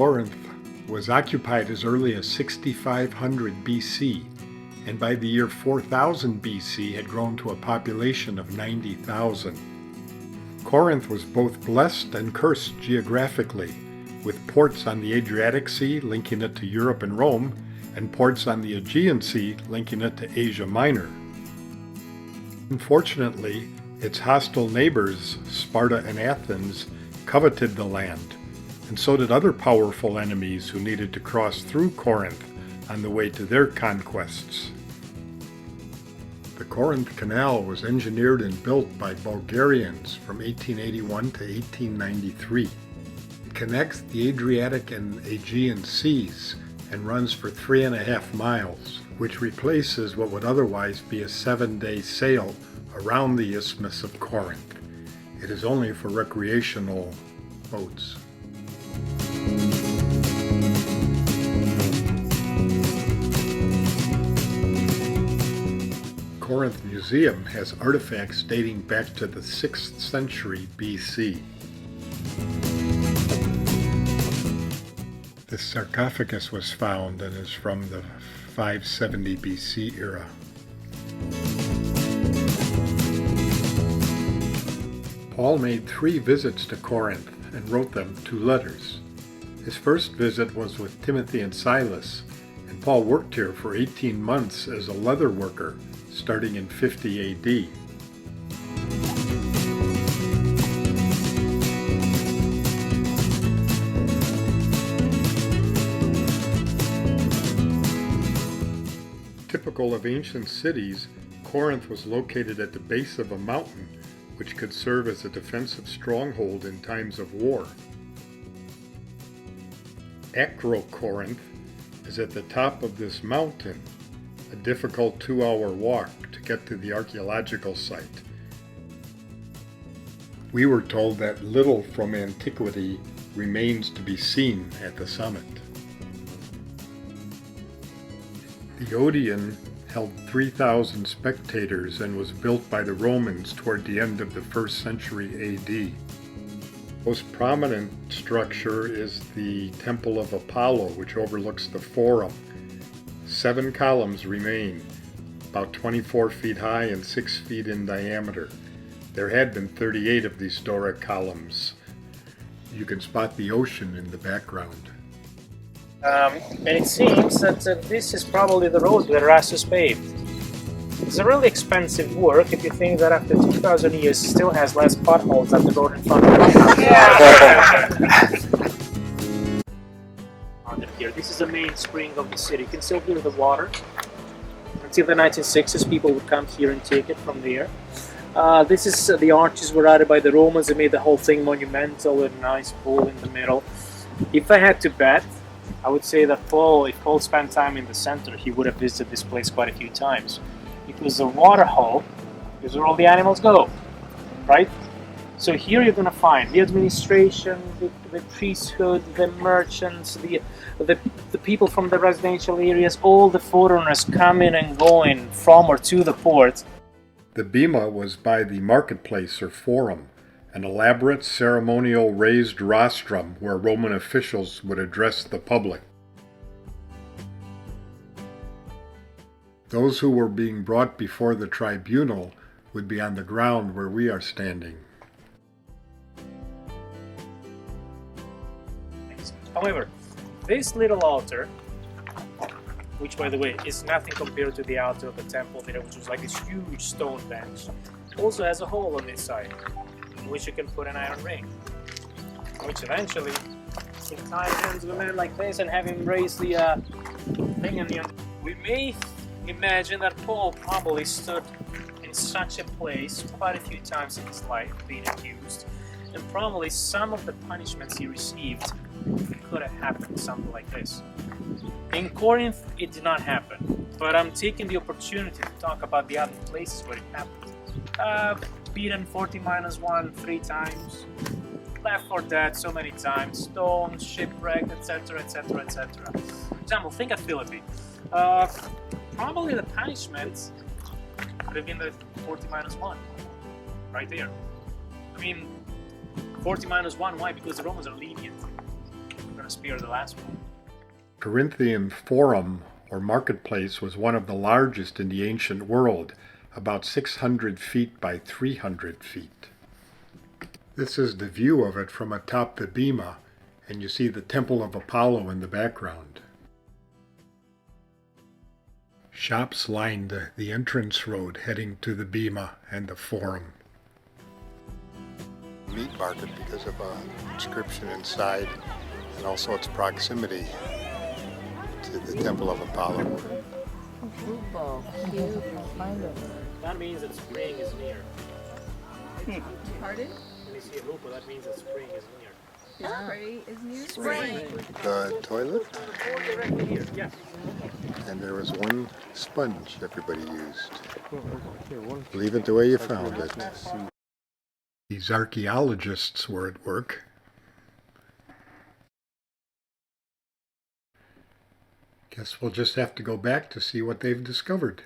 Corinth was occupied as early as 6500 BC, and by the year 4000 BC had grown to a population of 90,000. Corinth was both blessed and cursed geographically, with ports on the Adriatic Sea linking it to Europe and Rome, and ports on the Aegean Sea linking it to Asia Minor. Unfortunately, its hostile neighbors, Sparta and Athens, coveted the land, and so did other powerful enemies who needed to cross through Corinth on the way to their conquests. The Corinth Canal was engineered and built by Bulgarians from 1881 to 1893. It connects the Adriatic and Aegean Seas and runs for 3.5 miles, which replaces what would otherwise be a 7-day sail around the Isthmus of Corinth. It is only for recreational boats. Corinth Museum has artifacts dating back to the 6th century BC. This sarcophagus was found and is from the 570 BC era. Paul made 3 visits to Corinth and wrote them 2 letters. His first visit was with Timothy and Silas, and Paul worked here for 18 months as a leatherworker, starting in 50 AD. Typical of ancient cities, Corinth was located at the base of a mountain, which could serve as a defensive stronghold in times of war. Acro-Corinth is at the top of this mountain, a difficult 2-hour walk to get to the archaeological site. We were told that little from antiquity remains to be seen at the summit. The Odeiom held 3,000 spectators and was built by the Romans toward the end of the 1st century AD. Most prominent structure is the Temple of Apollo, which overlooks the Forum. 7 columns remain, about 24 feet high and 6 feet in diameter. There had been 38 of these Doric columns. You can spot the ocean in the background. And it seems that this is probably the road that Erastus paved. It's a really expensive work if you think that after 2,000 years it still has less potholes than the road in front of it. Here, this is the main spring of the city. You can still hear the water. Until the 1960s, people would come here and take it from there. This is the arches were added by the Romans. They made the whole thing monumental with a nice pool in the middle. If I had to bet, I would say that if Paul spent time in the center, he would have visited this place quite a few times. It was a water hole, is where all the animals go, right? So here you're going to find the administration, the priesthood, the merchants, the people from the residential areas, all the foreigners coming and going from or to the port. The bema was by the marketplace or forum, an elaborate ceremonial raised rostrum where Roman officials would address the public. Those who were being brought before the tribunal would be on the ground where we are standing. However, this little altar, which by the way is nothing compared to the altar of the temple there, which was like this huge stone bench, also has a hole on this side, in which you can put an iron ring, which eventually you can tie hands of a man like this and have him raise the thing in the end. We may imagine that Paul probably stood in such a place quite a few times in his life, being accused, and probably some of the punishments he received could have happened something like this. In Corinth, it did not happen, but I'm taking the opportunity to talk about the other places where it happened. Beaten 40-1 3 times, left for dead so many times, stoned, shipwrecked, etc., etc., etc. For example, think of Philippi. Probably the punishment would have been the 40-1, right there. I mean, 40-1, why? Because the Romans are lenient. They're going to spear the last one. Corinthian Forum, or marketplace, was one of the largest in the ancient world, about 600 feet by 300 feet. This is the view of it from atop the bema, and you see the Temple of Apollo in the background. Shops lined the entrance road heading to the bema and the forum. Meat market because of a inscription inside and also its proximity to the Temple of Apollo. Hoopoe, cute. That means that spring is near. Pardon? When you see a hoopoe, that means that spring is near. Spring is near spring. The toilet, Or directly here, yes. and there was one sponge everybody used. Leave it the way you found it. These archaeologists were at work. Guess we'll just have to go back to see what they've discovered.